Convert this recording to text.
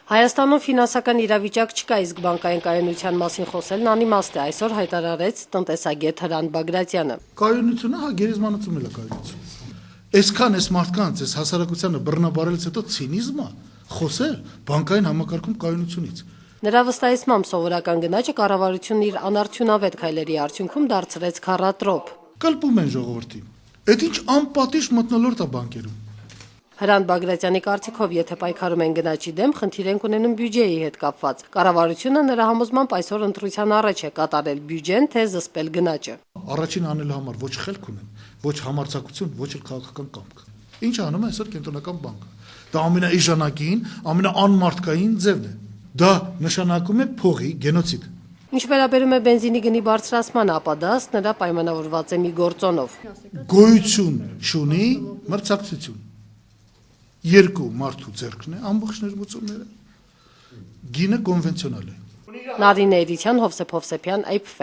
Հայաստանում ֆինանսական իրավիճակ չկա, իսկ բանկային կայունության մասին խոսելն անիմաստ է, այսօր հայտարարեց տնտեսագետ Հրանտ Բագրատյանը։ Կայունությունը գերեզմանացում է կայունություն։ Այսքան այս մարդկանց, այս հասարակությանը բռնաբարելուց հետո ցինիզմը խոսել բանկային համակարգում կայունությունից։ Նրա վստահեցմամբ սովորական գնաճը կառավարությունն իր անարդյունավետ քայլերի արդյունքում դարձրեց քառատրոփ։ Կլպում են ժողովրդին։ Այդ ինչ անպատիժ մթնոլորտ է բանկերում։ Հրանտ Բագրատյանի կարծիքով, եթե պայքարում են գնաճի դեմ, խնդիր են ունենում բյուջեի հետ կապված։ Կառավարությունը նրա համոզմամբ այսօր ընտրության առաջ է կատարել բյուջեն, թե զսպել գնաճը։ Առաջին անելու համար ոչ խելք ունեն, ոչ համարձակություն, ոչ էլ քաղաքական կամք։ Ինչ անում է այսօր կենտրոնական բանկը։ Դա ամենաիժանակին, ամենաանմարդկային ձևն է։ Դա նշանակում է փողի գենոցիդ։ Ինչ վերաբերում է բենզինի գնի բարձրացմանը, ապա դա ըստ նրա պայմանավորված է մի գործոնով։ Գոյություն չունի մրցակցություն։ Երկու մարդու ձեռքն է ամբողջ ներմուծումները։ Գինը կոնվենցիոնալ է։ Նարինե Էրիցյան, Հովսեփ Հովսեփյան, AIPF։